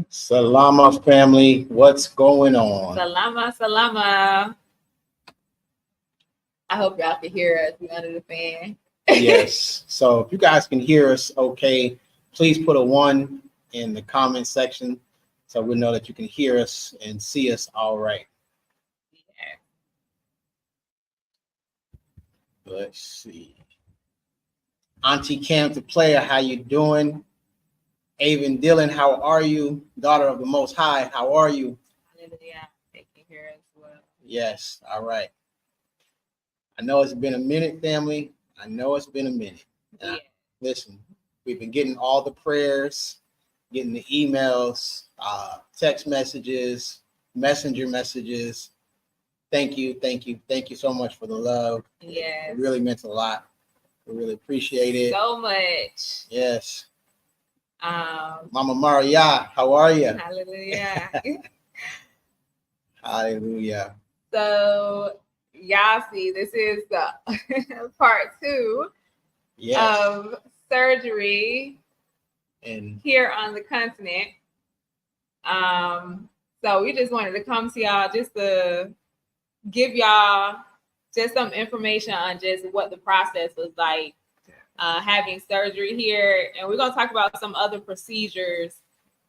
Salama family, what's going on? Salama, salama. I hope y'all can hear us. We under the fan. Yes. So if you guys can hear us okay, please put a 1 in the comment section so we know that you can hear us and see us all right. Yeah. Let's see. Auntie Cam the player, how you doing? Avon Dillon, how are you? Daughter of the Most High, how are you? Hallelujah. They can hear as well. Yes. All right. I know it's been a minute, family. I know it's been a minute. Yeah. Listen, we've been getting all the prayers, getting the emails, text messages, messenger messages. Thank you so much for the love. Yes. It really meant a lot. We really appreciate it. So much. Yes. Mama Maria, how are you? Hallelujah. Hallelujah. So y'all see, this is the part 2 of surgery and here on the continent. So we just wanted to come to y'all just to give y'all just some information on just what the process was like having surgery here. And we're going to talk about some other procedures,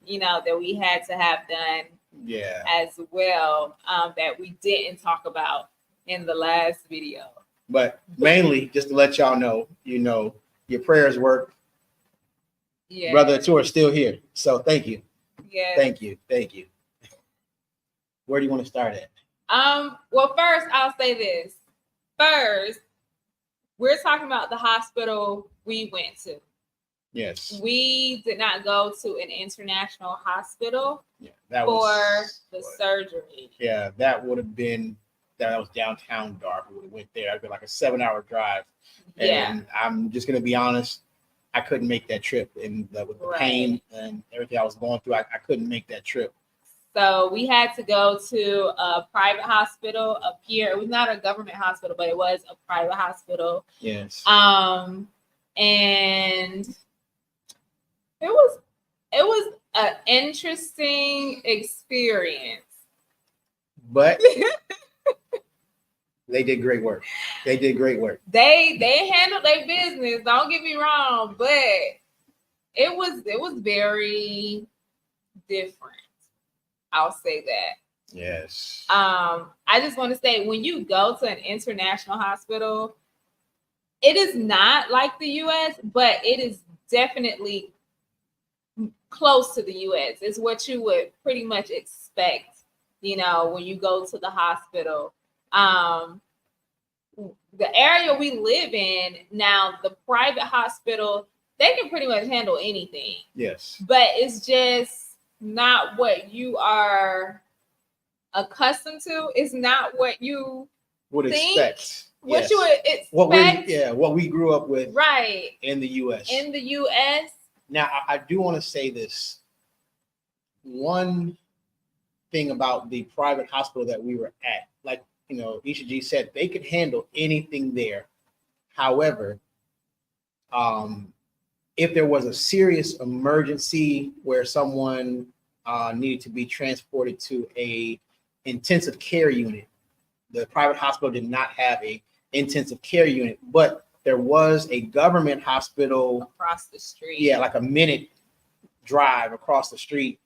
that we had to have done as well that we didn't talk about in the last video. But mainly just to let y'all know, your prayers work. Yeah. Brother Tour is still here. So thank you. Yeah. Thank you. Where do you want to start at? Well, first I'll say this. First, we're talking about the hospital we went to. Yes. We did not go to an international hospital for the surgery. Yeah, that was downtown Dark. We would have went there. It'd be like a 7-hour drive. And I'm just gonna be honest, I couldn't make that trip. And with the pain and everything I was going through, I couldn't make that trip. So we had to go to a private hospital up here. It was not a government hospital, but it was a private hospital. Yes. And it was an interesting experience. But they did great work. They handled their business. Don't get me wrong, but it was very different. I'll say that. Yes. I just want to say, when you go to an international hospital, it is not like the U.S., but it is definitely close to the U.S. It's what you would pretty much expect, when you go to the hospital. The area we live in now, the private hospital, they can pretty much handle anything. Yes. But it's just not what you are accustomed to. It's not what you would expect. What you would expect. What we grew up with. Right. In the U.S. Now, I do want to say this. One thing about the private hospital that we were at, like, Isha G said, they could handle anything there. However, if there was a serious emergency where someone needed to be transported to a intensive care unit, the private hospital did not have a intensive care unit, but there was a government hospital across the street. Yeah, like a minute drive across the street.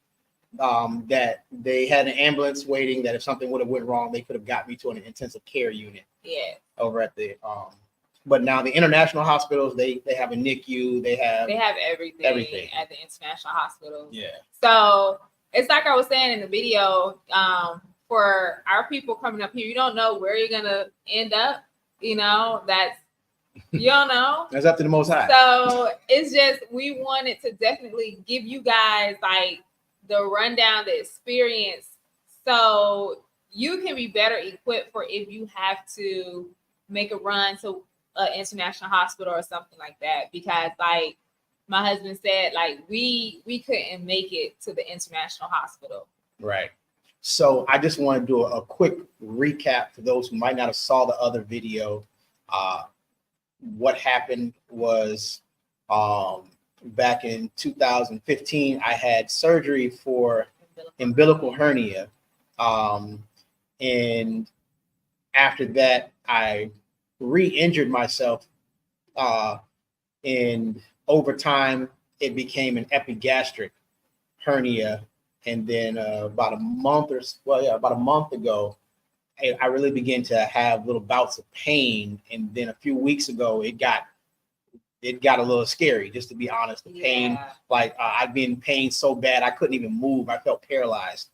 That they had an ambulance waiting, that if something would have went wrong, they could have got me to an intensive care unit. Yeah. Over at the but now the international hospitals, they have a NICU, they have everything at the international hospital. Yeah. So it's like I was saying in the video, for our people coming up here, you don't know where you're gonna end up. That's you don't know. That's up to the Most High. So it's just, we wanted to definitely give you guys like the rundown, the experience, so you can be better equipped for if you have to make a run to an international hospital or something like that. Because like my husband said, like we couldn't make it to the international hospital. Right. So I just want to do a quick recap for those who might not have saw the other video. What happened was back in 2015, I had surgery for umbilical hernia. And after that, I re-injured myself. And over time, it became an epigastric hernia. And then about a month ago, I really began to have little bouts of pain. And then a few weeks ago, it got a little scary, just to be honest. The pain, like I'd been in pain so bad I couldn't even move. I felt paralyzed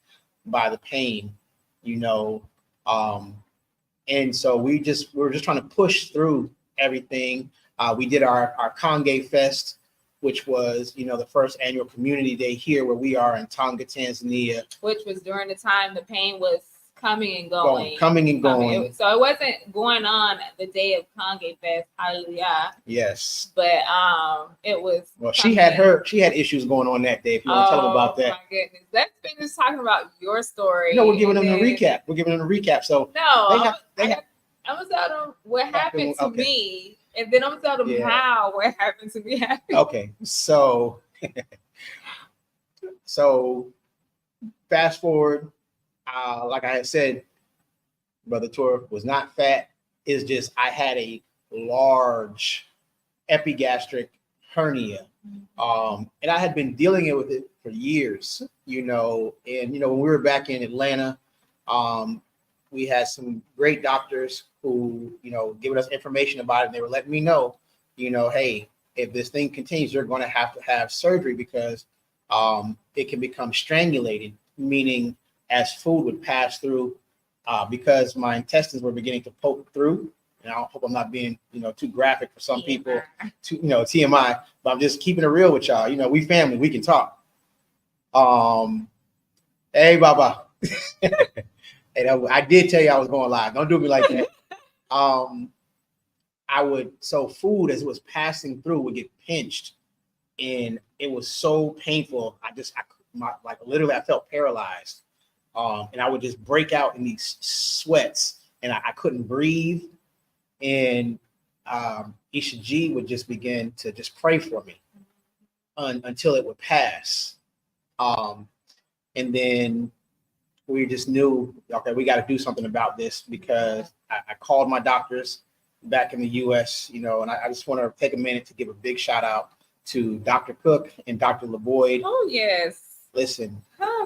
by the pain, you know. And so we were just trying to push through everything. We did our Conge Fest, which was, you know, the first annual community day here where we are in Tonga, Tanzania. Which was during the time the pain was coming and going. So it wasn't going on the day of Conge Fest. Hallelujah. Yes. But it was. Well, she had issues going on that day. If you want to tell them about that. Oh my goodness. Let's finish talking about your story. No, we're giving them a recap. So I'm gonna tell them what happened to me. And then I'm gonna tell them how what happened to me happened. Okay, so fast forward, like I had said, Brother Tor was not fat. It's just I had a large epigastric hernia, and I had been dealing with it for years, you know. And you know, when we were back in Atlanta, we had some great doctors who, you know, giving us information about it. And they were letting me know, you know, hey, if this thing continues, you're going to have surgery because it can become strangulated, meaning as food would pass through, because my intestines were beginning to poke through. And I hope I'm not being, you know, too graphic for some people, TMI, but I'm just keeping it real with y'all. You know, we family, we can talk. Hey, Baba. Hey, I did tell you I was going live. Don't do me like that. Food as it was passing through would get pinched, and it was so painful. I felt paralyzed. And I would just break out in these sweats, and I couldn't breathe. And Isha G would just begin to just pray for me until it would pass. And then we just knew, okay, we got to do something about this, because I called my doctors back in the U.S., you know, and I just want to take a minute to give a big shout out to Dr. Cook and Dr. LeBoyd. Oh, yes. Listen,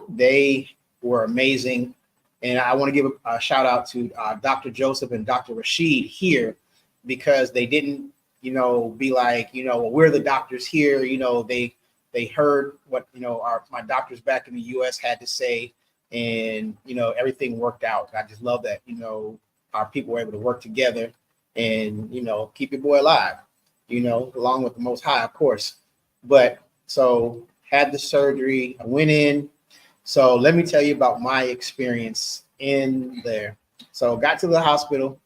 they were amazing. And I want to give a shout out to Dr. Joseph and Dr. Rashid here, because they didn't, you know, be like, you know, well, we're the doctors here. You know, they heard what, you know, my doctors back in the U.S. had to say. And, you know, everything worked out. I just love that, you know, our people were able to work together and, you know, keep your boy alive, you know, along with the Most High, of course. But so had the surgery, I went in. So let me tell you about my experience in there. So got to the hospital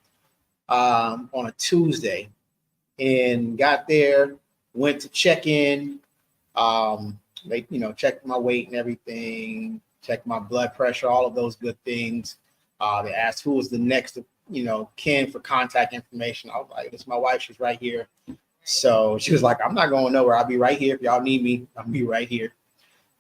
on a Tuesday and got there, went to check in. They, you know, checked my weight and everything, checked my blood pressure, all of those good things. They asked who was the next, you know, kin for contact information. I was like, this is my wife. She's right here. So she was like, I'm not going nowhere. I'll be right here. If y'all need me, I'll be right here.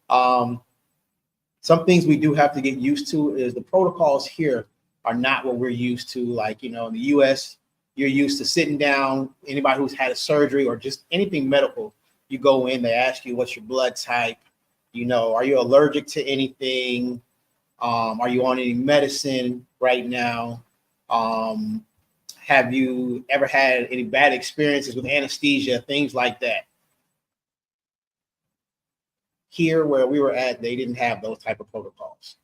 Some things we do have to get used to is the protocols here are not what we're used to. Like, you know, in the US, you're used to sitting down. Anybody who's had a surgery or just anything medical, you go in, they ask you, what's your blood type? You know, are you allergic to anything? Are you on any medicine right now? Have you ever had any bad experiences with anesthesia, things like that? Here where we were at, they didn't have those type of protocols.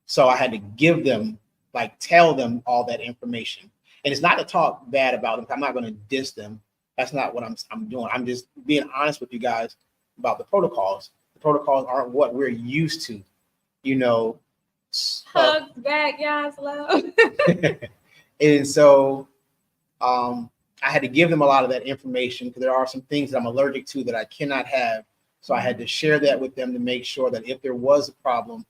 So I had to give them, like, tell them all that information. And it's not to talk bad about them. I'm not going to diss them. That's not what I'm doing. I'm just being honest with you guys about the protocols. The protocols aren't what we're used to, you know. Hugs back, guys, love. And so I had to give them a lot of that information, because there are some things that I'm allergic to that I cannot have. So I had to share that with them to make sure that if there was a problem,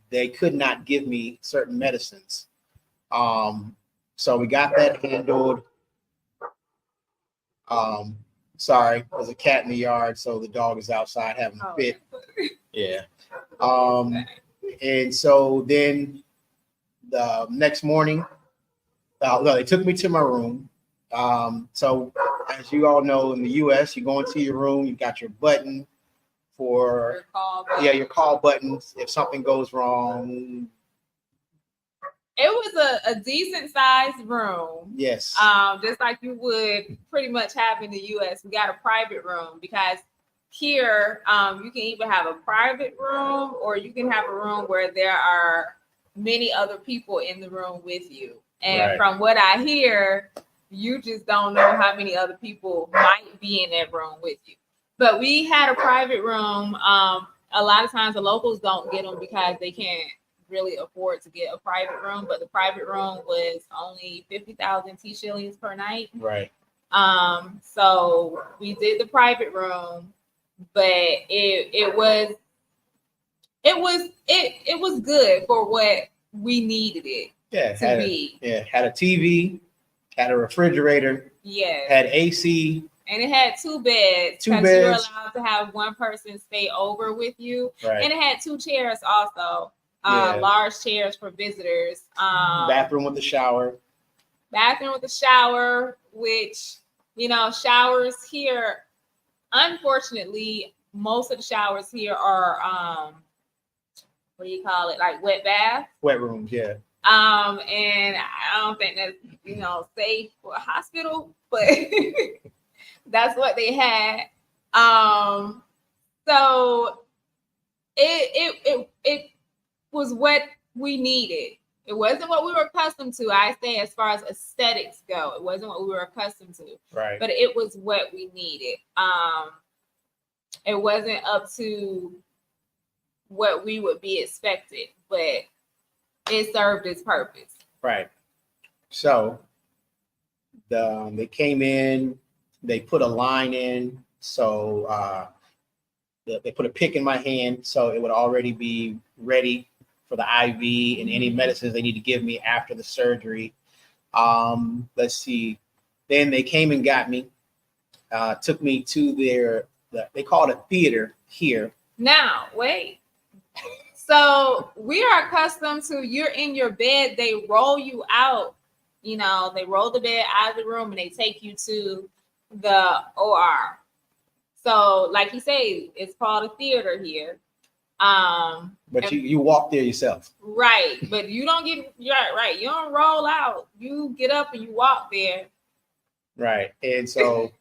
they could not give me certain medicines. So we got that handled. Sorry, there's a cat in the yard, so the dog is outside having a fit. Yeah. And so then the next morning, no, they took me to my room. So as you all know, in the US, you go into your room, you got your button for your call buttons if something goes wrong. It was a decent sized room. Yes. Just like you would pretty much have in the US. We got a private room because here you can either have a private room or you can have a room where there are many other people in the room with you. And from what I hear, you just don't know how many other people might be in that room with you. But we had a private room. A lot of times the locals don't get them because they can't really afford to get a private room, but the private room was only 50,000 T shillings per night. Right. So we did the private room, but it was good for what we needed it to be. Had a TV, had a refrigerator, had AC. And it had 2 beds because you're allowed to have one person stay over with you. Right. And it had 2 chairs also. Large chairs for visitors. Bathroom with a shower. Which, showers here, unfortunately, most of the showers here are, what do you call it? Like wet baths. Wet rooms, yeah. And I don't think that's, safe for a hospital, but that's what they had. So it was what we needed. It wasn't what we were accustomed to. I say as far as aesthetics go, it wasn't what we were accustomed to. Right. But it was what we needed. It wasn't up to what we would be expected, but it served its purpose. Right. So they came in, they put a line in, so they put a pick in my hand, so it would already be ready for the IV and any medicines they need to give me after the surgery. Let's see. Then they came and got me, took me to they call it a theater here. Now, wait. So we are accustomed to you're in your bed, they roll you out, they roll the bed out of the room and they take you to the OR. So like you say, it's called a theater here. But you walk there yourself. Right. But you don't you don't roll out. You get up and you walk there. Right. And so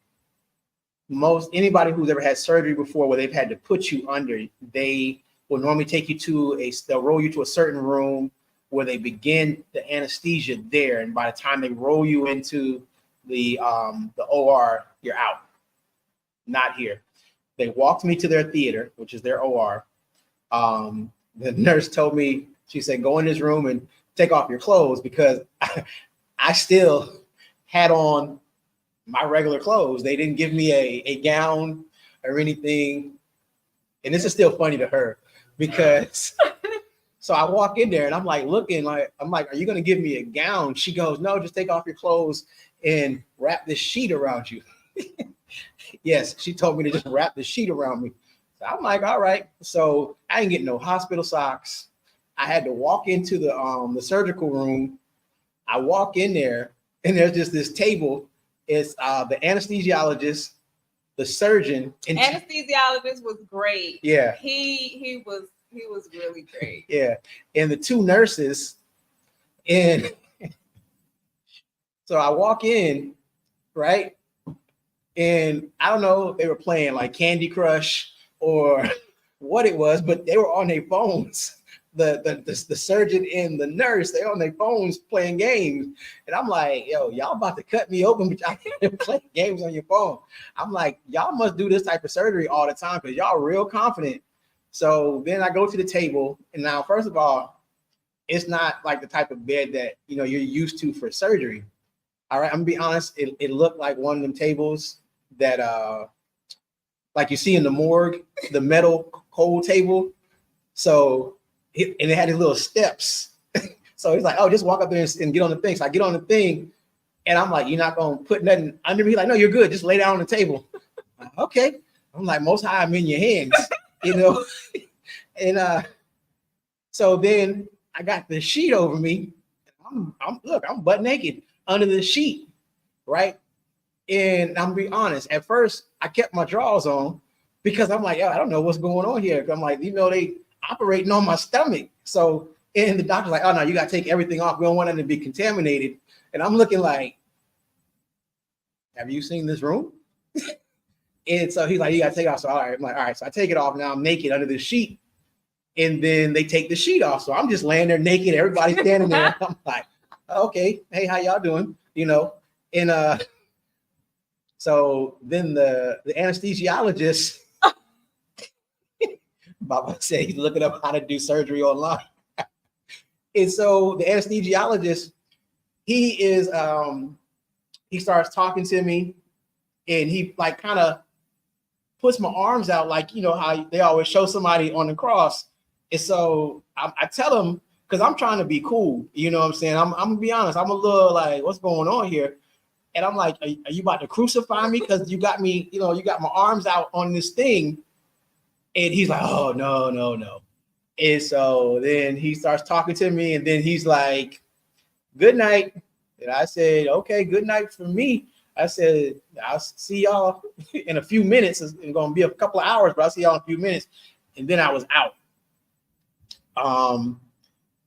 anybody who's ever had surgery before where they've had to put you under, they will normally take you they'll roll you to a certain room where they begin the anesthesia there. And by the time they roll you into the OR, you're out. Not here. They walked me to their theater, which is their OR. The nurse told me, she said, go in this room and take off your clothes because I still had on my regular clothes. They didn't give me a gown or anything. And this is still funny to her because so I walk in there and I'm like looking like, are you going to give me a gown? She goes, no, just take off your clothes and wrap this sheet around you. Yes, she told me to just wrap the sheet around me. So I'm like, all right. So I didn't get no hospital socks. I had to walk into the surgical room. I walk in there and there's just this table. It's the anesthesiologist, the surgeon. And anesthesiologist was great. Yeah. He was really great. Yeah. And the 2 nurses. And so I walk in, right? And I don't know if they were playing like Candy Crush or what it was, but they were on their phones. The surgeon and the nurse, they're on their phones playing games. And I'm like, yo, y'all about to cut me open, but y'all can't play games on your phone. I'm like, y'all must do this type of surgery all the time because y'all real confident. So then I go to the table. And now, first of all, it's not like the type of bed that, you're used to for surgery. All right, I'm gonna be honest. It looked like one of them tables that like you see in the morgue, the metal cold table. So and it had these little steps. So he's like, oh, just walk up there and get on the thing. So I get on the thing and I'm like, you're not gonna put nothing under me? Like, no, you're good. Just lay down on the table. okay. I'm like, Most High, I'm in your hands, you know. And so then I got the sheet over me. I'm butt naked under the sheet, right? And I'm gonna be honest, at first I kept my drawers on because I'm like, yo, I don't know what's going on here. I'm like, they operating on my stomach. So, and the doctor's like, oh no, you gotta take everything off. We don't want it to be contaminated. And I'm looking like, have you seen this room? And so he's like, you gotta take it off. So all right, I'm like, all right. So I take it off. Now I'm naked under the sheet. And then they take the sheet off. So I'm just laying there naked. Everybody's standing there. I'm like, okay, hey, how y'all doing? And so then the anesthesiologist, Baba said he's looking up how to do surgery online. And so the anesthesiologist, he starts talking to me, and he like kind of puts my arms out, like, how they always show somebody on the cross. And so I tell him, because I'm trying to be cool, you know what I'm saying? I'm gonna be honest, I'm a little like, what's going on here? And I'm like, are you about to crucify me? Because you got me, you got my arms out on this thing. And he's like, oh, no. And so then he starts talking to me, and then he's like, good night. And I said, okay, good night for me. I said, I'll see y'all in a few minutes. It's going to be a couple of hours, but I'll see y'all in a few minutes. And then I was out.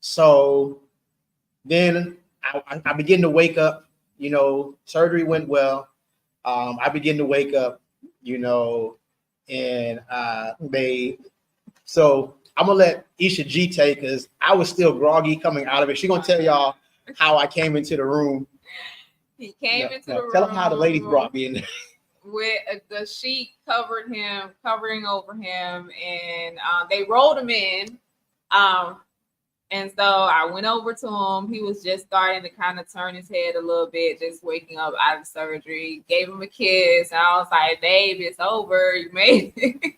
So then I begin to wake up, surgery went well. I begin to wake up, and so I'm gonna let Isha G take, because I was still groggy coming out of it. She's gonna tell y'all how I came into the room. He came into the room. Tell them how the ladies brought me in there. With the sheet covering over him, and they rolled him in. And so I went over to him. He was just starting to kind of turn his head a little bit, just waking up out of surgery. Gave him a kiss, and I was like, babe, it's over. You made it.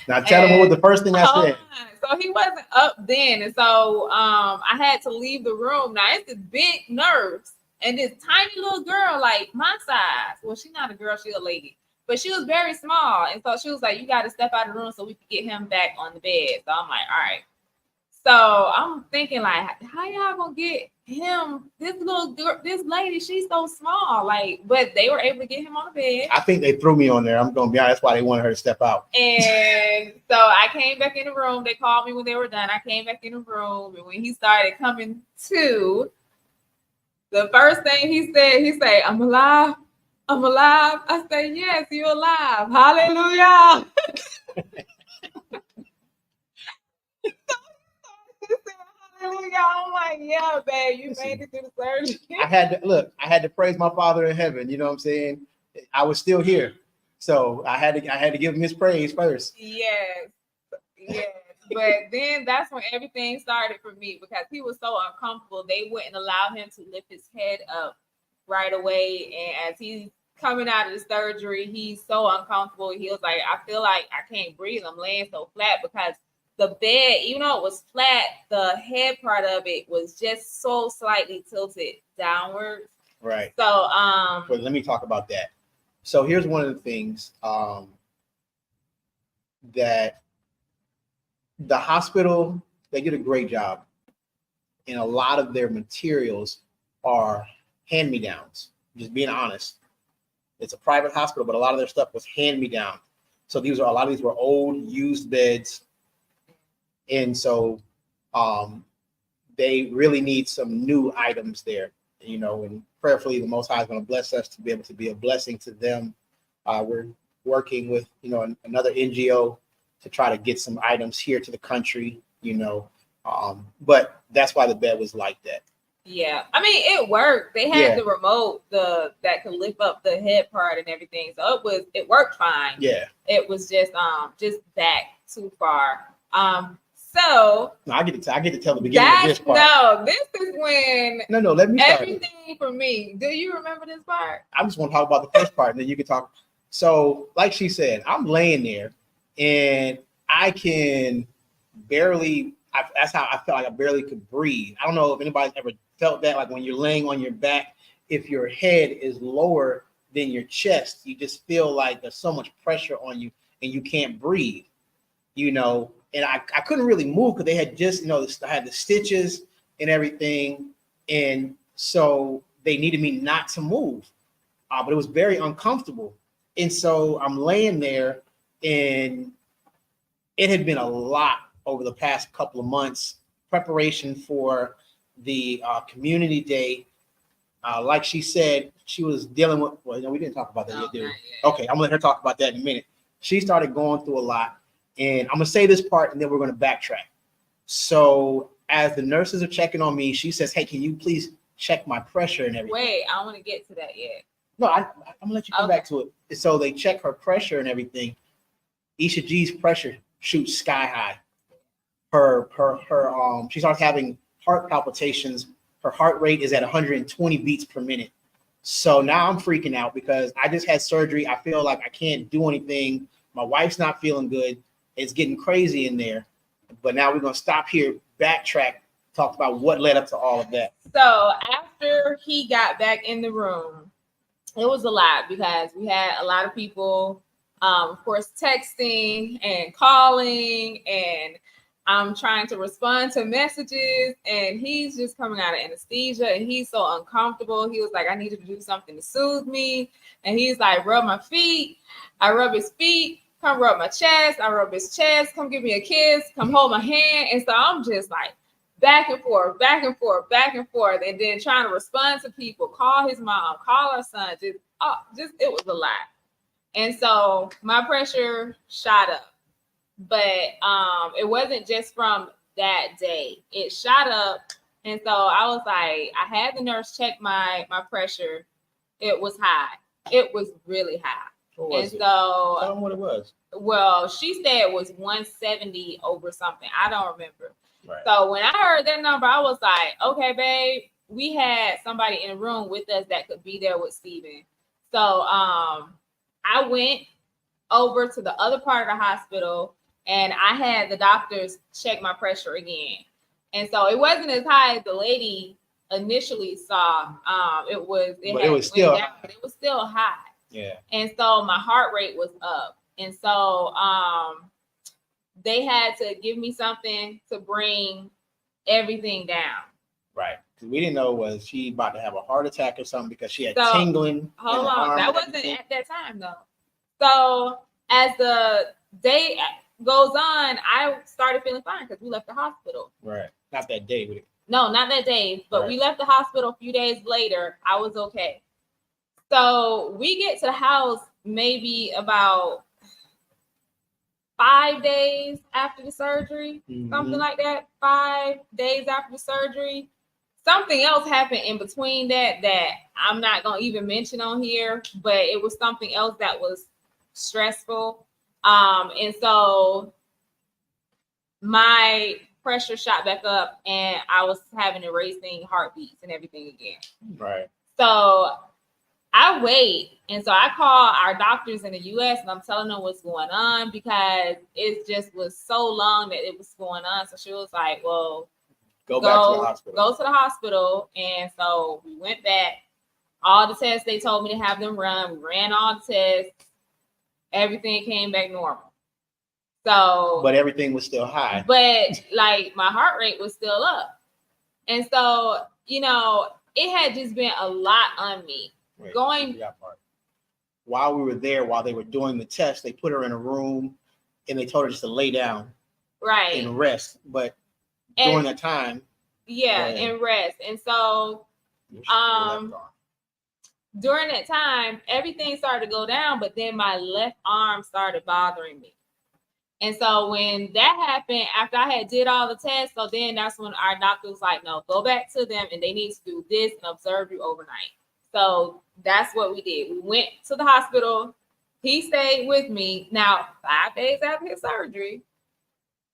Now tell him what was the first thing I said. So he wasn't up then. And so I had to leave the room. Now it's this big nurse and this tiny little girl, like my size. Well, she's not a girl, she's a lady. But she was very small. And so she was like, you got to step out of the room so we can get him back on the bed. So I'm like, all right. So I'm thinking, like, how y'all gonna get him? This little girl, this lady, she's so small. Like, but they were able to get him on the bed. I think they threw me on there. I'm gonna be honest. That's why they wanted her to step out. And so I came back in the room. They called me when they were done. I came back in the room, and when he started coming to, the first thing he said, I'm alive. I'm alive. I said, yes, you're alive. Hallelujah. Hallelujah. I'm like, yeah, babe, you made it through the surgery. I had to praise my Father in heaven. You know what I'm saying? I was still here. So I had to give him his praise first. Yes. But then that's when everything started for me, because he was so uncomfortable. They wouldn't allow him to lift his head up right away. And as he's coming out of the surgery, he's so uncomfortable. He was like, I feel like I can't breathe. I'm laying so flat, because the bed, even though it was flat, the head part of it was just so slightly tilted downwards. Right. So but let me talk about that. So here's one of the things that the hospital, they did a great job, and a lot of their materials are hand-me-downs. Just being honest, it's a private hospital, but a lot of their stuff was hand-me-down. So a lot of these were old, used beds. And so they really need some new items there, and prayerfully the Most High is going to bless us to be able to be a blessing to them. We're working with, another NGO to try to get some items here to the country, but that's why the bed was like that. Yeah, I mean, it worked. They had the remote that could lift up the head part and everything, so it worked fine. Yeah, it was just back too far. So no, I get to tell the beginning of this part. No, this is when let me start. Everything for me. Do you remember this part? I just want to talk about the first part, and then you can talk. So, like she said, I'm laying there, and I can barely. That's how I felt like I barely could breathe. I don't know if anybody's ever felt that, like when you're laying on your back, if your head is lower then your chest, you just feel like there's so much pressure on you and you can't breathe, and I couldn't really move because they had just, I had the stitches and everything. And so they needed me not to move, but it was very uncomfortable. And so I'm laying there, and it had been a lot over the past couple of months, preparation for the community day. Like she said, she was dealing with, we didn't talk about that yet, did we? Okay, I'm gonna let her talk about that in a minute. She started going through a lot, and I'm gonna say this part and then we're gonna backtrack. So as the nurses are checking on me, she says, hey, can you please check my pressure and everything? Wait, I don't want to get to that yet. No, I'm gonna let you come back to it. So they check her pressure and everything. Isha G's pressure shoots sky high. She starts having heart palpitations. Her heart rate is at 120 beats per minute. So now I'm freaking out because I just had surgery. I feel like I can't do anything. My wife's not feeling good. It's getting crazy in there. But now we're gonna stop here, backtrack, talk about what led up to all of that. So after he got back in the room, it was a lot because we had a lot of people, of course, texting and calling, and I'm trying to respond to messages, and he's just coming out of anesthesia, and he's so uncomfortable. He was like, I need you to do something to soothe me. And he's like, rub my feet. I rub his feet. Come rub my chest. I rub his chest. Come give me a kiss. Come hold my hand. And so I'm just like back and forth, back and forth, back and forth, and then trying to respond to people, call his mom, call her son. Just it was a lot. And so my pressure shot up. But it wasn't just from that day. It shot up. And so I was like, I had the nurse check my pressure. It was high. It was really high. What was and it? So tell them what it was. Well, she said it was 170 over something. I don't remember. Right. So when I heard that number, I was like, okay, babe, we had somebody in the room with us that could be there with Steven. So I went over to the other part of the hospital, and I had the doctors check my pressure again. And so it wasn't as high as the lady initially saw. It was still down, but it was still high. Yeah. And so my heart rate was up. And so they had to give me something to bring everything down. Right. Because we didn't know, was she about to have a heart attack or something, because she had tingling. Hold on. That wasn't at that time, though. So as the day goes on, I started feeling fine because we left the hospital. Right. Not that day. No, not that day. But right. We left the hospital a few days later. I was okay. So we get to the house maybe about 5 days after the surgery, something like that. 5 days after the surgery. Something else happened in between that I'm not going to even mention on here, but it was something else that was stressful. And so my pressure shot back up, and I was having racing heartbeats and everything again. Right. So I wait. And so I call our doctors in the US, and I'm telling them what's going on, because it just was so long that it was going on. So she was like, well, go back to the hospital. Go to the hospital. And so we went back. All the tests they told me to have them run. We ran all the tests. Everything came back normal. So, but everything was still high. But like my heart rate was still up. And so, it had just been a lot on me. While we were there, while they were doing the test, they put her in a room and they told her just to lay down. Right. And rest. But during that time. Yeah, and rest. And so during that time, everything started to go down, but then my left arm started bothering me. And so when that happened, after I had did all the tests, so then that's when our doctor was like, no, go back to them and they need to do this and observe you overnight. So that's what we did. We went to the hospital. He stayed with me. Now, 5 days after his surgery,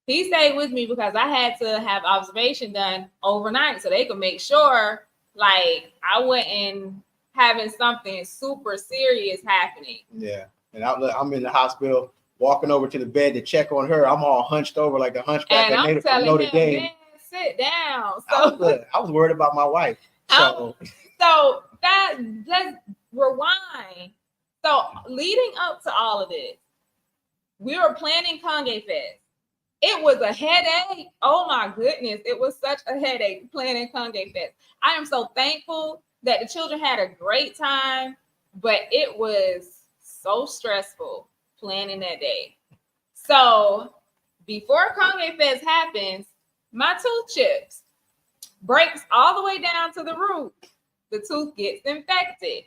he stayed with me because I had to have observation done overnight so they could make sure, like, I wasn't having something super serious happening. Yeah. And I'm in the hospital, walking over to the bed to check on her. I'm all hunched over like the hunchback and that made it from Notre Dame. Man, sit down. So I was worried about my wife. So so that rewind. So leading up to all of this, we were planning Conge Fest. It was a headache. Oh my goodness. It was such a headache planning Conge Fest. I am so thankful that the children had a great time, but it was so stressful planning that day. So before Conge Fest happens, my tooth chips breaks all the way down to the root. The tooth gets infected.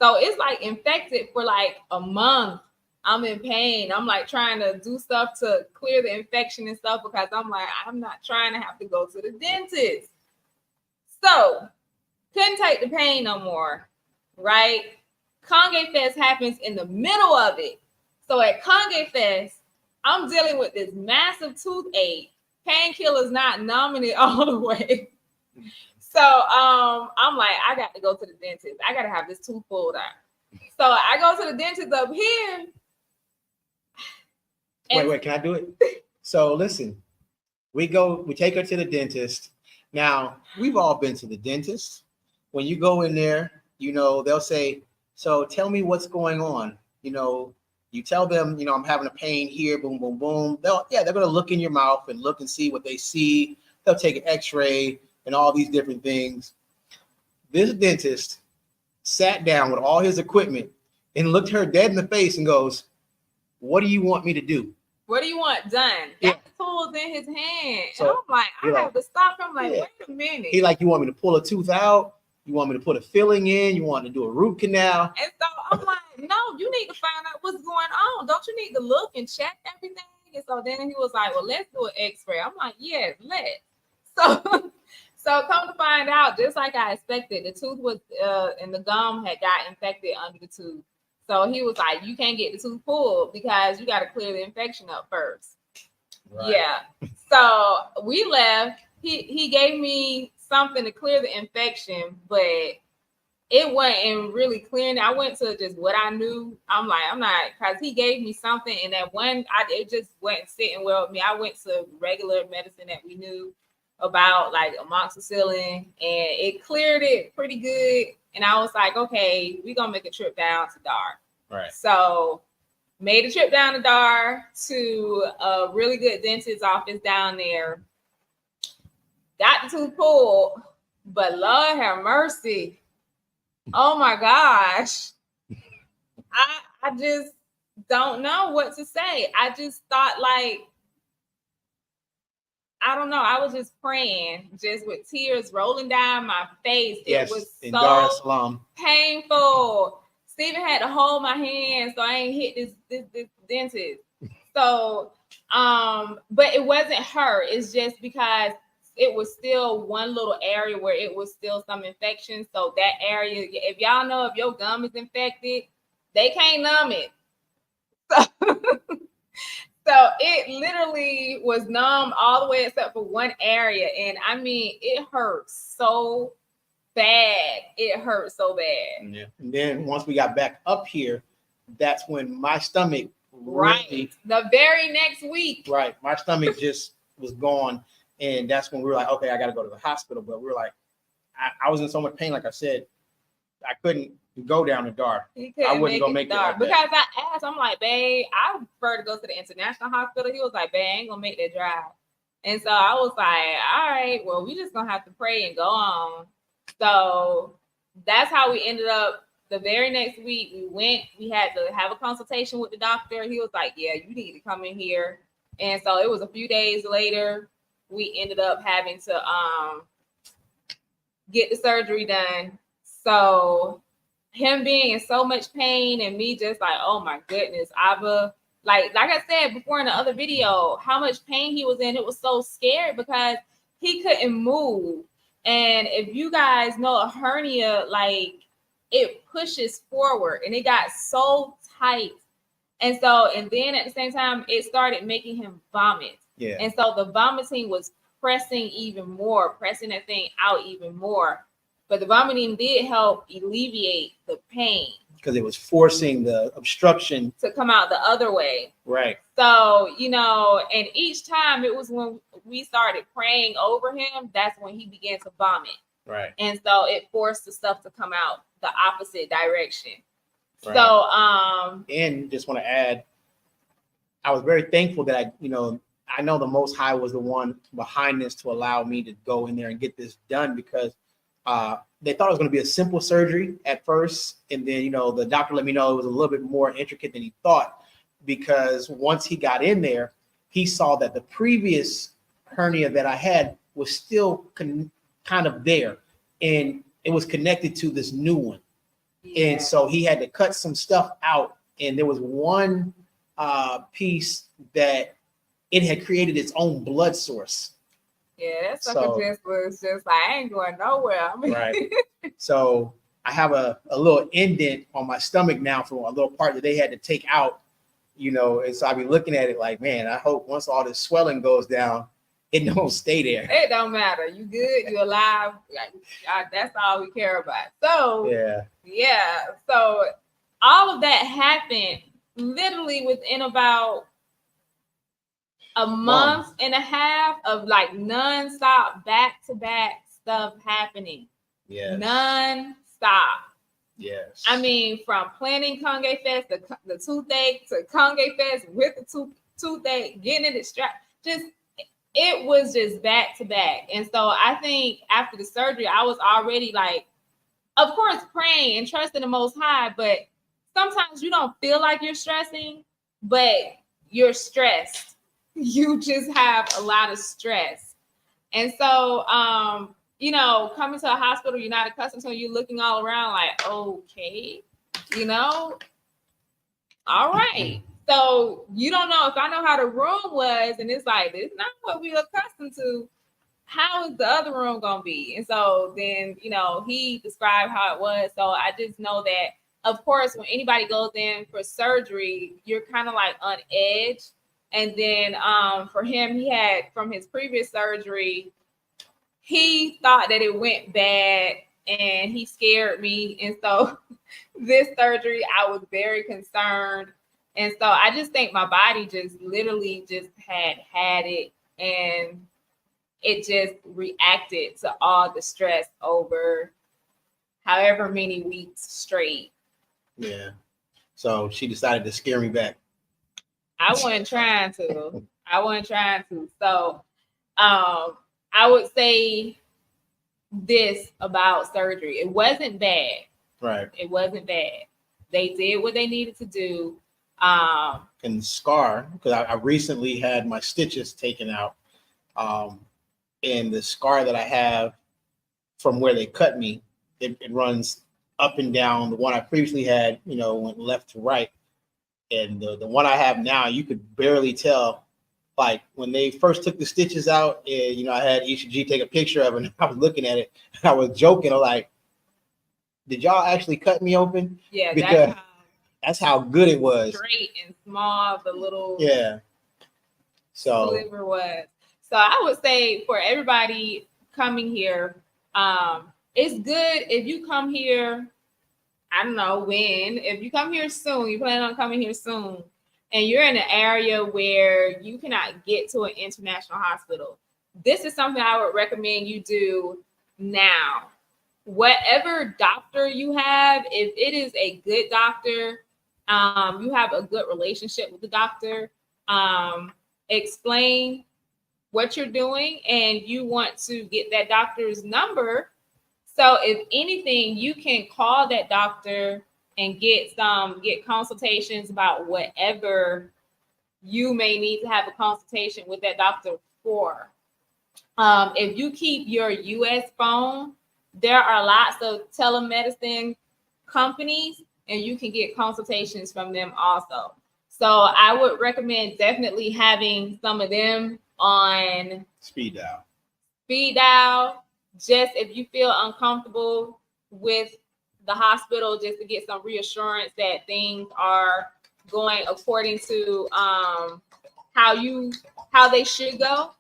So it's like infected for like a month. I'm in pain. I'm like trying to do stuff to clear the infection and stuff because I'm like, I'm not trying to have to go to the dentist. So couldn't take the pain no more, right? Conge Fest happens in the middle of it. So at Conge Fest, I'm dealing with this massive toothache. Painkillers not numbing it all the way. So I'm like, I got to go to the dentist. I got to have this tooth pulled out. So I go to the dentist up here. Wait, can I do it? So listen, we take her to the dentist. Now, we've all been to the dentist. When you go in there, you know, they'll say, so tell me what's going on. You know, you tell them, you know, I'm having a pain here, boom, boom, boom. They're going to look in your mouth and look and see what they see. They'll take an Xray and all these different things. This dentist sat down with all his equipment and looked her dead in the face and goes, what do you want me to do? What do you want done? Yeah. Got the tools in his hand. So, and I'm like, I have to stop him. Like, yeah. Wait a minute. He like, you want me to pull a tooth out? You want me to put a filling in? You want to do a root canal? And so I'm like, no, you need to find out what's going on. Don't you need to look and check everything? And so then he was like, well, let's do an X-ray. I'm like, yeah, let's. So come to find out, just like I expected, the tooth was and the gum had got infected under the tooth. So he was like, you can't get the tooth pulled because you got to clear the infection up first. Right. Yeah. So we left. He gave me something to clear the infection, but it wasn't really clearing. I went to just what I knew. I'm like, I'm not, because he gave me something, and that one, it just wasn't sitting well with me. I went to regular medicine that we knew about, like amoxicillin, and it cleared it pretty good. And I was like, okay, we're gonna make a trip down to Dar. Right. So made a trip down to Dar to a really good dentist's office down there. Got the tooth pulled, but Lord have mercy. Oh my gosh. I just don't know what to say. I just thought, like, I don't know. I was just praying, just with tears rolling down my face. Yes, it was in so Dar es Salaam. Painful. Stephen had to hold my hand so I ain't hit this dentist. So, but it wasn't her. It's just because it was still one little area where it was still some infection. So that area, if y'all know if your gum is infected, they can't numb it. So it literally was numb all the way except for one area. And I mean, it hurt so bad. It hurt so bad. Yeah. And then once we got back up here, that's when my stomach Right. The very next week. Right. My stomach just was gone. And that's when we were like, okay, I got to go to the hospital. But we were like, I was in so much pain. Like I said, I couldn't go down the Dar. I wouldn't go make it like because I asked, I'm like, babe, I prefer to go to the international hospital. He was like, babe, I ain't gonna make that drive. And so I was like, all right, well, we just gonna have to pray and go on. So that's how we ended up. The very next week we had to have a consultation with the doctor. He was like, yeah, you need to come in here. And so it was a few days later, we ended up having to get the surgery done. So him being in so much pain and me just like, oh my goodness, Abba, like I said before in the other video, how much pain he was in. It was so scared because he couldn't move. And if you guys know a hernia, like it pushes forward and it got so tight. And then at the same time, it started making him vomit. Yeah. And so the vomiting was pressing that thing out even more. But the vomiting did help alleviate the pain. Because it was forcing the obstruction to come out the other way. Right. So, and each time it was when we started praying over him, that's when he began to vomit. Right. And so it forced the stuff to come out the opposite direction. Right. So and just want to add, I was very thankful that I know the Most High was the one behind this to allow me to go in there and get this done, because they thought it was going to be a simple surgery at first, and then the doctor let me know it was a little bit more intricate than he thought, because once he got in there, he saw that the previous hernia that I had was still kind of there, and it was connected to this new one. Yeah. And so he had to cut some stuff out, and there was one piece that it had created its own blood source. Yeah, that sucker just was just like, I ain't going nowhere. Right. So I have a little indent on my stomach now from a little part that they had to take out, and so I'll be looking at it like, man, I hope once all this swelling goes down, it don't stay there. It don't matter. You good, you alive. That's all we care about. So yeah. So all of that happened literally within about a month and a half of like nonstop back-to-back stuff happening. Yes. Non-stop. Yes. I mean, from planning Conge Fest, the toothache, to Conge Fest with the toothache, getting it strapped, it was just back-to-back. And so I think after the surgery, I was already like, of course, praying and trusting the Most High, but sometimes you don't feel like you're stressing, but you're stressed. You just have a lot of stress. And so, coming to a hospital you're not accustomed to, you're looking all around like, okay, all right. So you don't know, if I know how the room was, and it's like, it's not what we're accustomed to, how is the other room going to be? And so then, he described how it was. So I just know that, of course, when anybody goes in for surgery, you're kind of like on edge. And then for him, he had, from his previous surgery, he thought that it went bad and he scared me. And so this surgery, I was very concerned. And so I just think my body just literally just had it, and it just reacted to all the stress over however many weeks straight. Yeah. So she decided to scare me back. I wasn't trying to. So I would say this about surgery. It wasn't bad. Right. It wasn't bad. They did what they needed to do. And scar, because I recently had my stitches taken out. And the scar that I have from where they cut me, it runs up and down. The one I previously had, went left to right. And the one I have now, you could barely tell. Like when they first took the stitches out, and I had ECG take a picture of it, and I was looking at it, and I was joking. I'm like, did y'all actually cut me open? Yeah, because that's how good it was. Straight and small, the little So sliver was. So I would say for everybody coming here, it's good if you come here. I don't know when. If you come here soon, you plan on coming here soon, and you're in an area where you cannot get to an international hospital, this is something I would recommend you do now. Whatever doctor you have, if it is a good doctor, you have a good relationship with the doctor, explain what you're doing, and you want to get that doctor's number. So if anything, you can call that doctor and get consultations about whatever you may need to have a consultation with that doctor for. If you keep your US phone, there are lots of telemedicine companies, and you can get consultations from them also. So I would recommend definitely having some of them on speed dial. Just if you feel uncomfortable with the hospital, just to get some reassurance that things are going according to how they should go,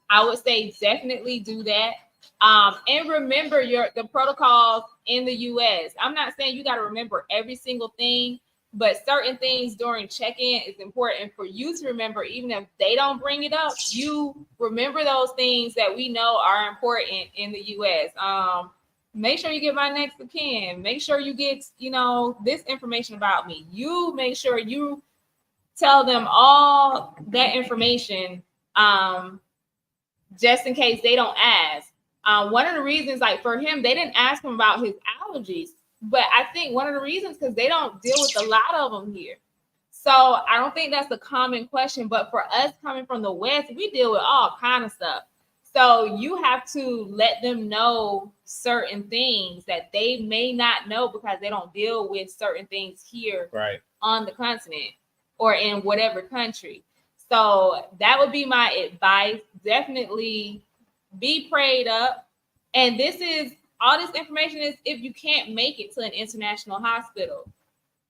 I would say definitely do that. And remember the protocols in the US. I'm not saying you got to remember every single thing, but certain things during check-in is important for you to remember. Even if they don't bring it up, you remember those things that we know are important in the US. make sure you get my next of kin. Make sure you get, this information about me. You make sure you tell them all that information, just in case they don't ask. One of the reasons, like for him, they didn't ask him about his allergies, but I think one of the reasons because they don't deal with a lot of them here. So I don't think that's a common question, but for us coming from the West, we deal with all kind of stuff. So you have to let them know certain things that they may not know because they don't deal with certain things here on the continent or in whatever country. So that would be my advice. Definitely be prayed up. And all this information is if you can't make it to an international hospital.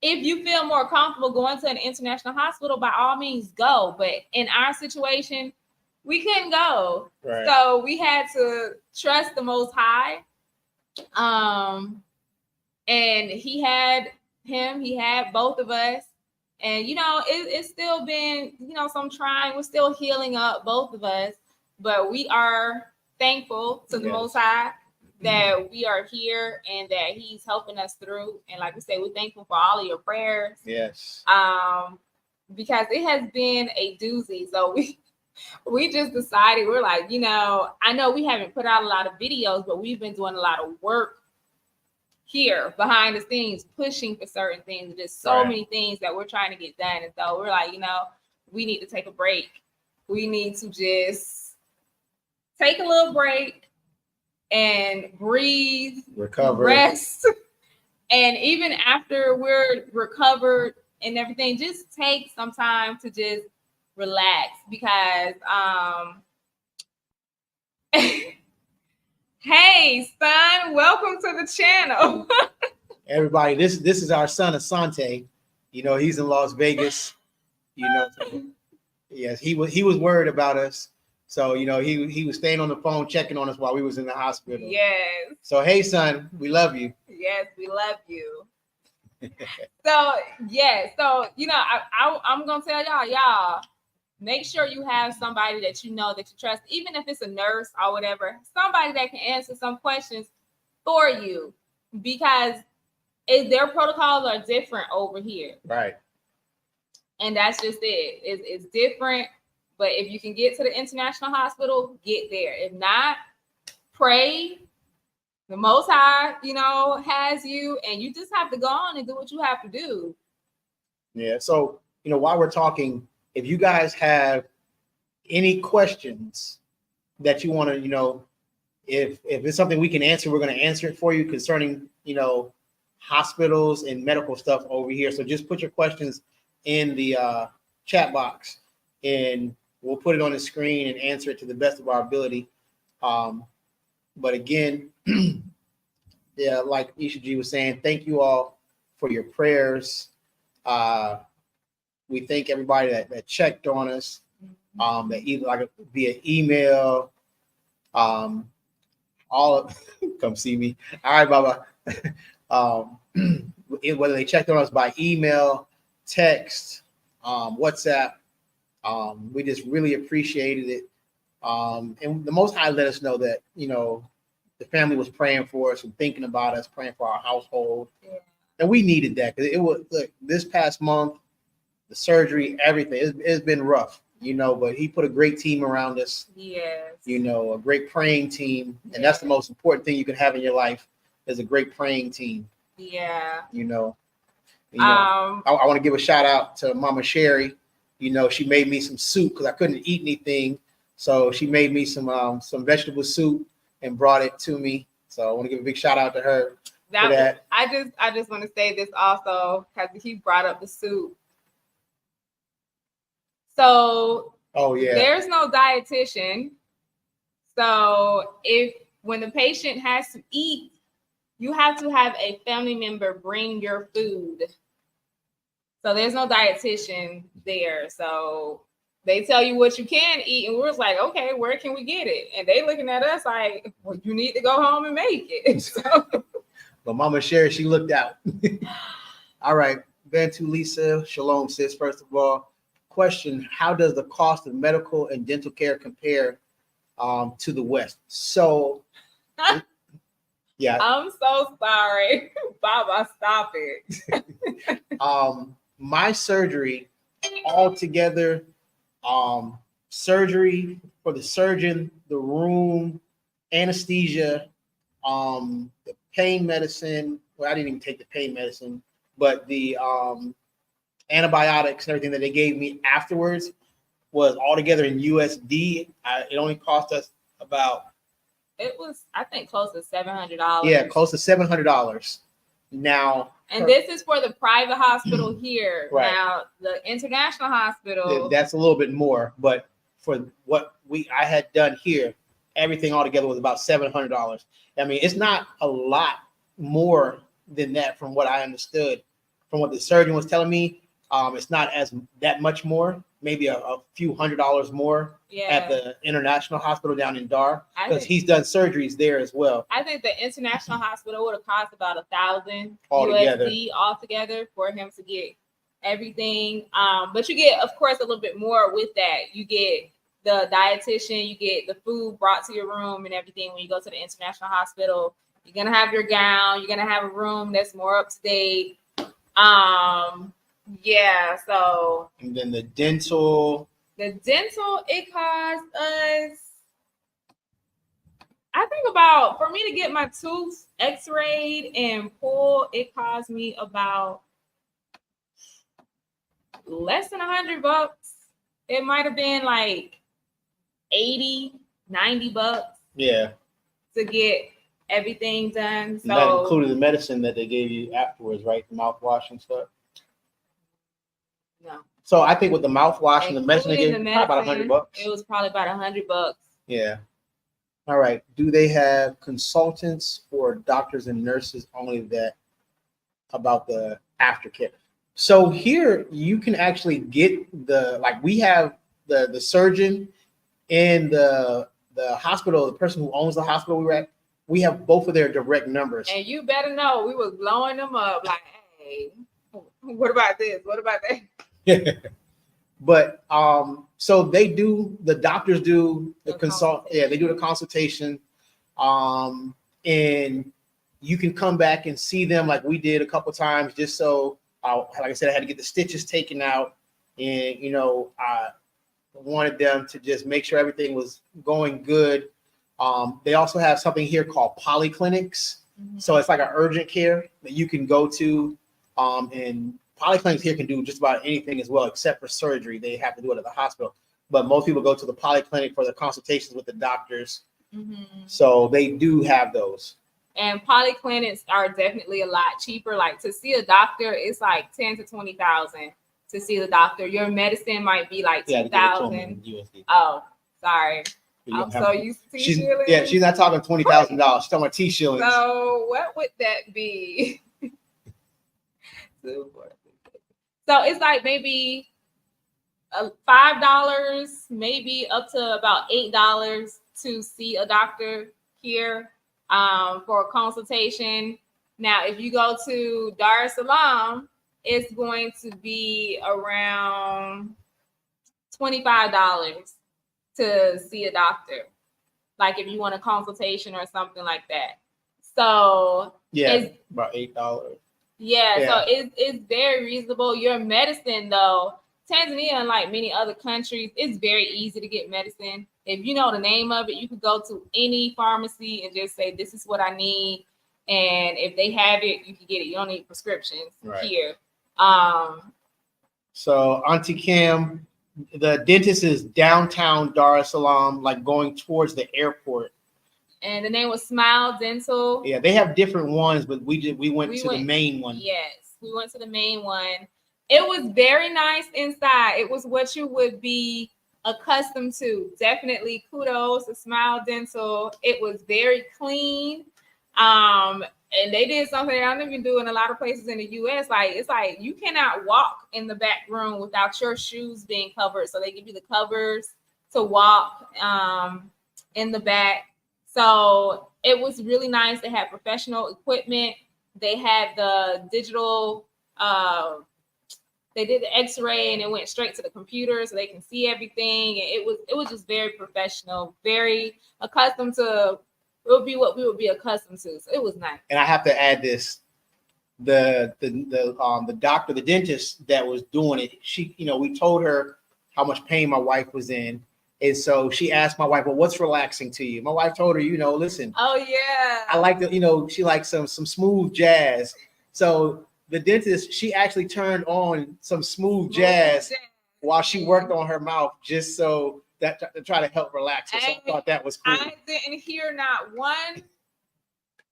If you feel more comfortable going to an international hospital, by all means go. But in our situation, we couldn't go. Right. So we had to trust the Most High. And he had both of us. And, it's still been, some trying. We're still healing up, both of us. But we are thankful to the Most High that we are here and that he's helping us through. And like we say, we're thankful for all of your prayers. Yes. Because it has been a doozy. So we just decided, we're like, I know we haven't put out a lot of videos, but we've been doing a lot of work here behind the scenes, pushing for certain things. There's so many things that we're trying to get done. And so we're like, we need to take a break. We need to just take a little break and breathe, recover, rest. And even after we're recovered and everything, just take some time to just relax because hey son, welcome to the channel. Everybody, this is our son Asante. He's in Las Vegas. Yes, he was worried about us. So, he was staying on the phone, checking on us while we was in the hospital. Yes. So, hey, son, we love you. Yes, we love you. So, yeah. So, I'm going to tell y'all, make sure you have somebody that you know that you trust, even if it's a nurse or whatever, somebody that can answer some questions for you because their protocols are different over here. Right. And that's just it. It's different. But if you can get to the international hospital, get there. If not, pray. The Most High, has you, and you just have to go on and do what you have to do. Yeah. So, while we're talking, if you guys have any questions that you want to, if it's something we can answer, we're going to answer it for you concerning, hospitals and medical stuff over here. So just put your questions in the chat box and we'll put it on the screen and answer it to the best of our ability. But again, yeah, like Isha G was saying, thank you all for your prayers. We thank everybody that checked on us, that either like via email, all come see me. All right, Baba. Whether they checked on us by email, text, WhatsApp, we just really appreciated it. And the Most High let us know that, the family was praying for us and thinking about us, praying for our household. Yeah. And we needed that because it was, look, this past month, the surgery, everything, it's been rough, but he put a great team around us. Yes. A great praying team. And that's the most important thing you can have in your life is a great praying team. Yeah. I want to give a shout out to Mama Sherry. She made me some soup because I couldn't eat anything. So she made me some vegetable soup and brought it to me. So I want to give a big shout out to her for that. I just want to say this also because he brought up the soup. So there's no dietitian. So when the patient has to eat, you have to have a family member bring your food. So there's no dietitian there. So they tell you what you can eat, and we're just like, okay, where can we get it? And they looking at us like, well, you need to go home and make it. So, but Mama Sherry, she looked out. All right, Bantu Lisa, shalom, sis. First of all, question: how does the cost of medical and dental care compare to the West? So, Yeah. I'm so sorry. Baba, stop it. My surgery altogether, surgery for the surgeon, the room, anesthesia, the pain medicine. Well, I didn't even take the pain medicine, but the antibiotics and everything that they gave me afterwards was altogether in USD. It only cost us about, It was, I think, close to $700. yeah, close to $700. Now, and this is for the private hospital here. Right. Now, the international hospital, that's a little bit more, but for what I had done here, everything altogether was about $700. I mean, it's not a lot more than that from what I understood, from what the surgeon was telling me. It's not as that much more, maybe a few $100s more at the international hospital down in Dar, because he's done surgeries there as well. I think the international hospital would have cost about 1,000 Altogether. USD altogether for him to get everything. But you get, of course, a little bit more with that. You get the dietitian, you get the food brought to your room and everything when you go to the international hospital. You're gonna have your gown, you're gonna have a room that's more up to date. Yeah, so and then the dental, it cost us, I think, about, for me to get my tooth x-rayed and pulled, it cost me about less than $100. It might have been like 80, $90. Yeah, to get everything done. So and that included the medicine that they gave you afterwards, right? The mouthwash and stuff. no. So I think with the mouthwash and the medicine they gave you, probably about $100. It was probably about $100. Yeah. All right. Do they have consultants or doctors and nurses only that about the aftercare? So here you can actually get we have the surgeon and the hospital, the person who owns the hospital we were at, we have both of their direct numbers. And you better know we was blowing them up like, hey, what about this? What about that? But so the doctors do the consult, they do the consultation. And you can come back and see them like we did a couple times, just so like I said, I had to get the stitches taken out, and I wanted them to just make sure everything was going good. They also have something here called polyclinics. Mm-hmm. So it's like an urgent care that you can go to. And polyclinics here can do just about anything as well, except for surgery. They have to do it at the hospital. But most people go to the polyclinic for the consultations with the doctors. Mm-hmm. So they do have those. And polyclinics are definitely a lot cheaper. Like to see a doctor, it's like 10 to 20,000 to see the doctor. Your medicine might be like 2,000. Oh, sorry. I'm so used to T-shillings. Yeah, she's not talking $20,000. She's talking about T-shillings. So what would that be? So it's like maybe $5, maybe up to about $8 to see a doctor here for a consultation. Now, if you go to Dar es Salaam, it's going to be around $25 to see a doctor, like if you want a consultation or something like that. So yeah, it's about $8. Yeah, so it's very reasonable. Your medicine, though, Tanzania, unlike many other countries, it's very easy to get medicine. If you know the name of it, you can go to any pharmacy and just say, this is what I need. And if they have it, you can get it. You don't need prescriptions here. So Auntie Kim, the dentist is downtown Dar es Salaam, like going towards the airport. And the name was Smile Dental. Yeah, they have different ones, but we went to the main one. Yes, we went to the main one. It was very nice inside. It was what you would be accustomed to. Definitely kudos to Smile Dental. It was very clean. And they did something I don't even do in a lot of places in the US. Like it's like you cannot walk in the back room without your shoes being covered. So they give you the covers to walk in the back. So it was really nice. They had professional equipment. They had the digital, they did the X-ray and it went straight to the computer so they can see everything. And it was just very professional, very accustomed to would be what we would be accustomed to. So it was nice. And I have to add this: the doctor, the dentist that was doing it, she, we told her how much pain my wife was in, and so she asked my wife, "Well, what's relaxing to you?" My wife told her, listen, oh yeah, I like she likes some smooth jazz. So the dentist, she actually turned on some smooth jazz while she worked on her mouth, just so that to try to help relax her. So I thought that was cool. I didn't hear not one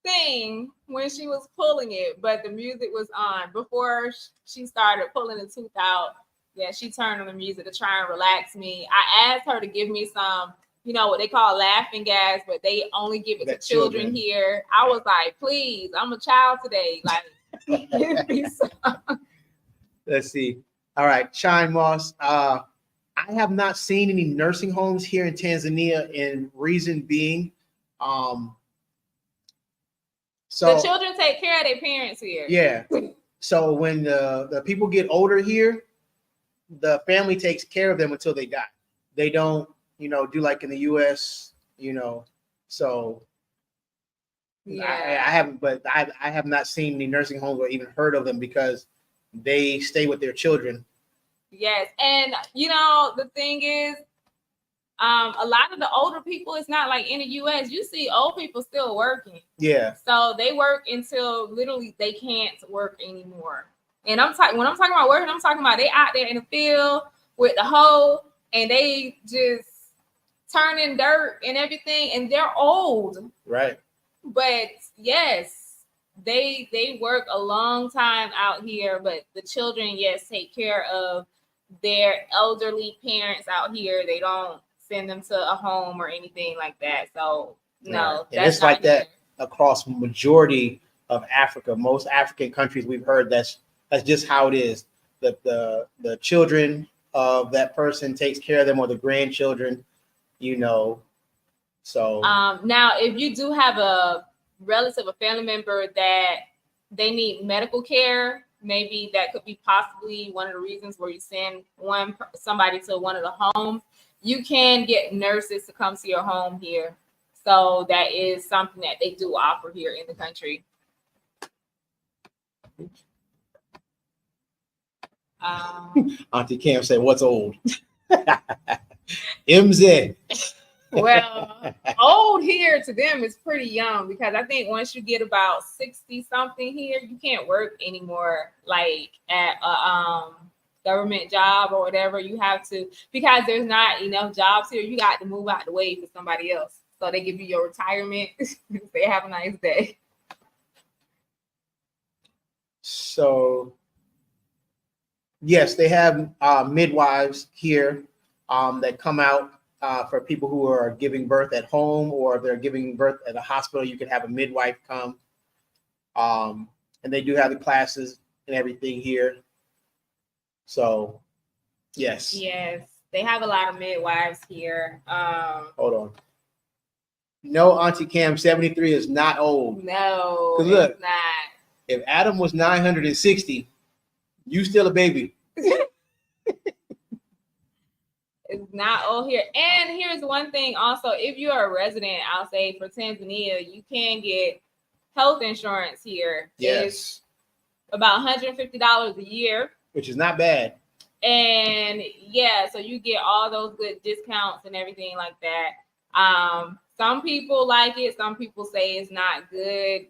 thing when she was pulling it, but the music was on before she started pulling the tooth out. Yeah, she turned on the music to try and relax me. I asked her to give me some, what they call laughing gas, but they only give it to children here. I was like, please, I'm a child today. Like, give me some. Let's see. All right, Shine Moss. I have not seen any nursing homes here in Tanzania, and reason being, so the children take care of their parents here. Yeah. So when the people get older here, the family takes care of them until they die. They don't, do like in the US, so yeah. I have not seen any nursing homes or even heard of them because they stay with their children. Yes. And the thing is, a lot of the older people, it's not like in the US, you see old people still working. Yeah. So they work until literally they can't work anymore. And when I'm talking about working, I'm talking about they out there in the field with the hoe and they just turning dirt and everything, and they're old. Right. But yes, they work a long time out here, but the children, yes, take care of their elderly parents out here. They don't send them to a home or anything like that. So no, and it's like that across majority of Africa. Most African countries we've heard that's just how it is. The children of that person takes care of them, or the grandchildren, So now if you do have a relative, a family member that they need medical care, maybe that could be possibly one of the reasons where you send somebody to one of the homes. You can get nurses to come to your home here. So that is something that they do offer here in the country. Auntie Cam said, "What's old?" MZ. Well, old here to them is pretty young, because I think once you get about 60 something here, you can't work anymore, like at a government job or whatever. You have to, because there's not enough jobs here, you got to move out the way for somebody else. So they give you your retirement. They have a nice day. So yes, they have midwives here that come out for people who are giving birth at home, or if they're giving birth at a hospital, you can have a midwife come. And they do have the classes and everything here. So, yes. Yes, they have a lot of midwives here. Hold on. No, Auntie Cam, 73 is not old. No, look, it's not. If Adam was 960, you still a baby. It's not old here. And here's one thing also, if you're a resident, I'll say for Tanzania, you can get health insurance here. Yes. It's about $150 a year. Which is not bad. And yeah, so you get all those good discounts and everything like that. Some people like it. Some people say it's not good.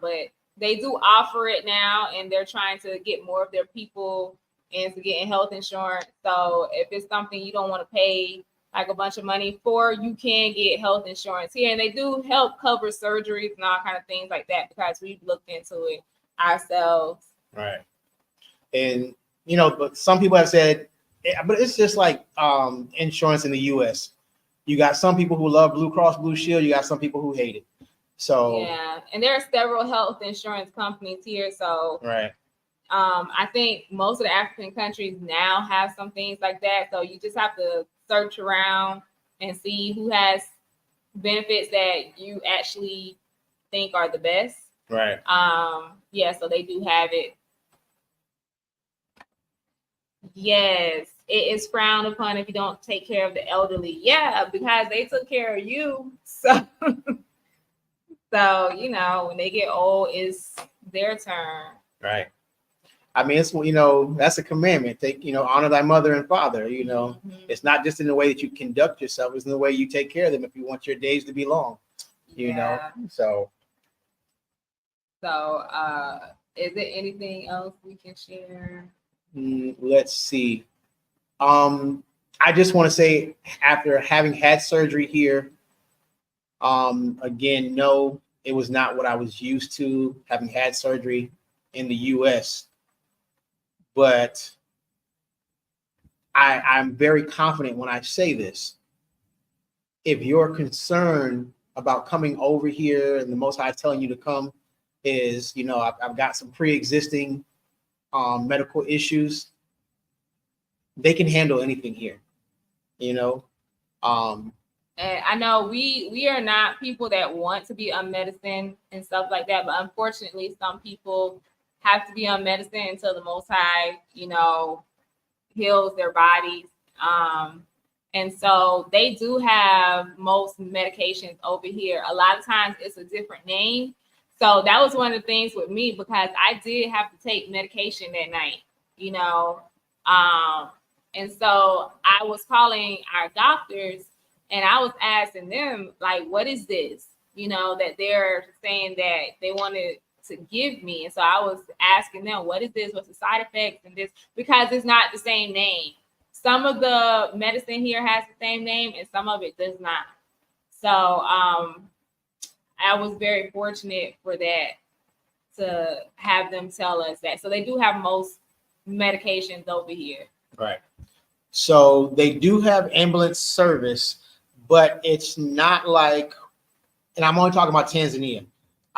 But they do offer it now, and they're trying to get more of their people into getting health insurance. So if it's something you don't want to pay like a bunch of money for, you can get health insurance here. And they do help cover surgeries and all kind of things like that, because we've looked into it ourselves. Right. And, but some people have said, but it's just like insurance in the US. You got some people who love Blue Cross Blue Shield. You got some people who hate it. So yeah, and there are several health insurance companies here. So right. I think most of the African countries now have some things like that. So you just have to search around and see who has benefits that you actually think are the best. Right. Yeah, so they do have it. Yes, it is frowned upon if you don't take care of the elderly. Yeah, because they took care of you. So So, you know, when they get old, it's their turn. Right. I mean, it's, you know, that's a commandment. Take, you know, honor thy mother and father. You know, it's not just in the way that you conduct yourself; it's in the way you take care of them. If you want your days to be long, you know. So, is there anything else we can share? Let's see. I just want to say, after having had surgery here, again, no, it was not what I was used to having had surgery in the U.S. But I'm very confident when I say this. If you're concerned about coming over here and the Most High telling you to come is, you know, I've got some pre-existing medical issues, they can handle anything here, you know. And I know we are not people that want to be on medicine and stuff like that, but unfortunately, some people have to be on medicine until the Most High, you know, heals their bodies. And so they do have most medications over here. A lot of times it's a different name. So that was one of the things with me, because I did have to take medication that night, you know. And so I was calling our doctors and I was asking them, like, what is this, you know, that they're saying that they wanted to give me. And so I was asking them, what is this? What's the side effects and this? Because it's not the same name. Some of the medicine here has the same name and some of it does not. So I was very fortunate for that, to have them tell us that. So they do have most medications over here. Right. So they do have ambulance service, but it's not like, and I'm only talking about Tanzania.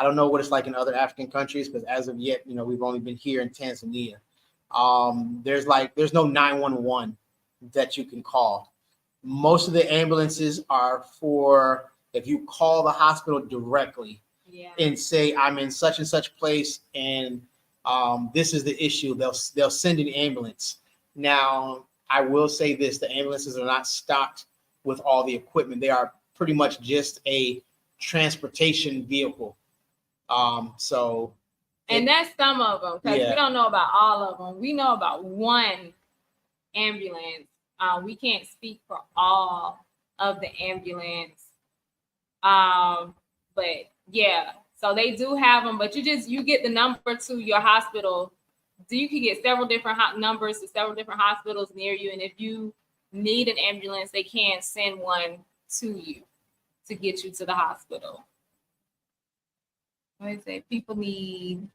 I don't know what it's like in other African countries, because as of yet, you know, we've only been here in Tanzania. There's no 911 that you can call. Most of the ambulances are for if you call the hospital directly and say, I'm in such and such place and this is the issue, they'll send an ambulance. Now, I will say this, the ambulances are not stocked with all the equipment. They are pretty much just a transportation vehicle. And that's some of them, because we don't know about all of them. We know about one ambulance. We can't speak for all of the ambulance. But yeah, so they do have them, but you get the number to your hospital. You can get several different numbers to several different hospitals near you. And if you need an ambulance, they can send one to you to get you to the hospital. What do you say? People need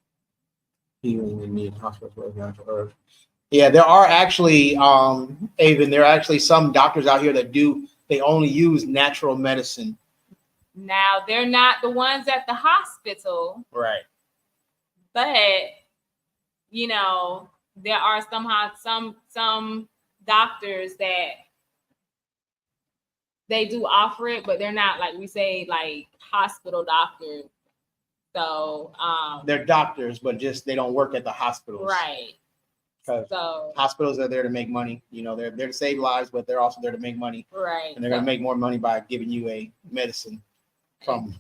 hospitals. Yeah, there are actually, Avon, there are actually some doctors out here that they only use natural medicine. Now, they're not the ones at the hospital. Right. But, you know, there are some doctors that they do offer it, but they're not, like we say, like hospital doctors. So they're doctors, but just they don't work at the hospitals. Right. So hospitals are there to make money. You know, they're there to save lives, but they're also there to make money. Right. And they're gonna make more money by giving you a medicine from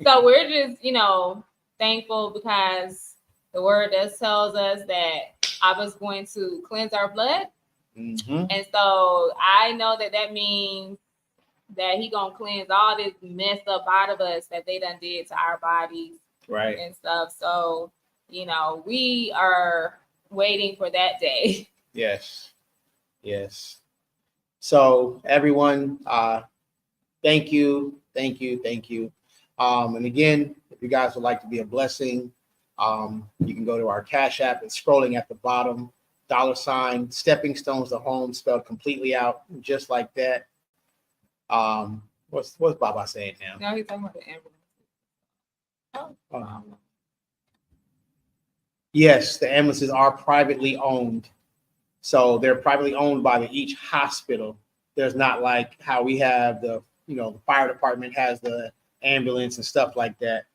So we're just, you know, thankful, because the word does tells us that Abba's going to cleanse our blood. Mm-hmm. And so I know that means that he gonna cleanse all this messed up out of us that they done did to our bodies, right, and stuff. So, you know, we are waiting for that day. Yes. So everyone, thank you. And again, if you guys would like to be a blessing, you can go to our Cash App. It's scrolling at the bottom, $ Stepping Stones to Home, spelled completely out, just like that. What's Baba saying now? Now he's talking about the ambulance. Yes, the ambulances are privately owned. So they're privately owned by each hospital. There's not like how we have the fire department has the ambulance and stuff like that.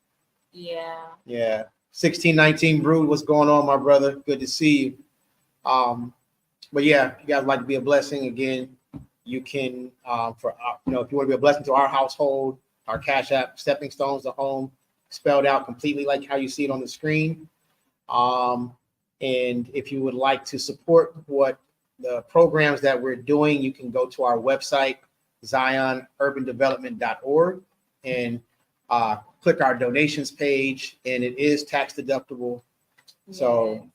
Yeah. 1619 Brood, what's going on, my brother? Good to see you. But yeah, if you guys like to be a blessing, again, you can if you want to be a blessing to our household, our Cash App, Stepping Stones to Home, spelled out completely like how you see it on the screen. And if you would like to support what the programs that we're doing, you can go to our website, ZionUrbanDevelopment.org, and click our donations page, and it is tax deductible. So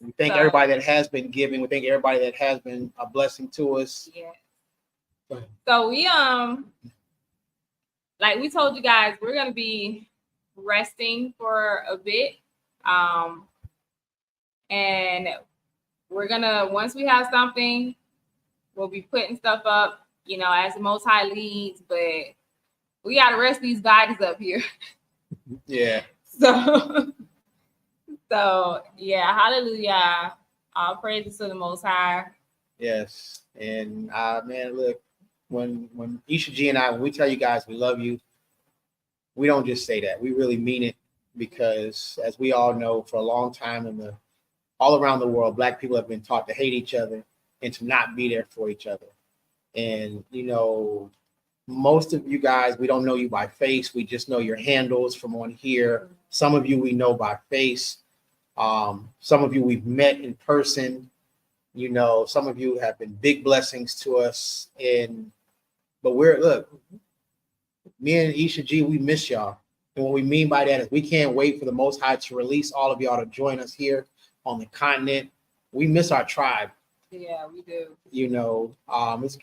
we thank everybody that has been giving. We thank everybody that has been a blessing to us. Yeah. So we like we told you guys, we're gonna be resting for a bit. And we're gonna, once we have something, we'll be putting stuff up, you know, as the Most High leads, but we gotta rest these bodies up here. Yeah. So yeah, hallelujah. All praises to the Most High. Yes. And man, look, when Isha G and I, when we tell you guys we love you, we don't just say that. We really mean it, because as we all know, for a long time all around the world, Black people have been taught to hate each other and to not be there for each other. And, you know, most of you guys, we don't know you by face. We just know your handles from on here. Some of you we know by face. Some of you we've met in person. You know, some of you have been big blessings to us. But look, me and Isha G, we miss y'all. And what we mean by that is we can't wait for the Most High to release all of y'all to join us here on the continent. We miss our tribe. Yeah, we do. You know,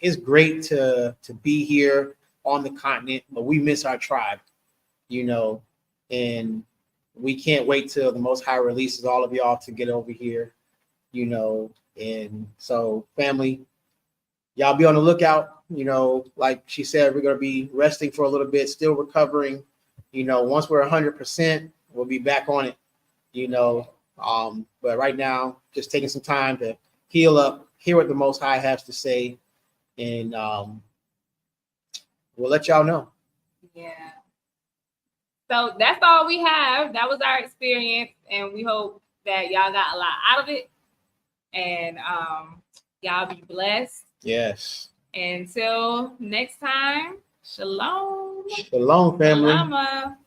it's great to be here on the continent, but we miss our tribe, you know, and we can't wait till the Most High releases all of y'all to get over here, you know. And so, family, y'all be on the lookout. You know, like she said, we're going to be resting for a little bit, still recovering. You know, once we're 100%, we'll be back on it, you know. But right now, just taking some time to heal up, hear what the Most High has to say, and we'll let y'all know. Yeah. So that's all we have. That was our experience, and we hope that y'all got a lot out of it. And y'all be blessed. Yes. Until next time, shalom. Shalom, family. Shalama.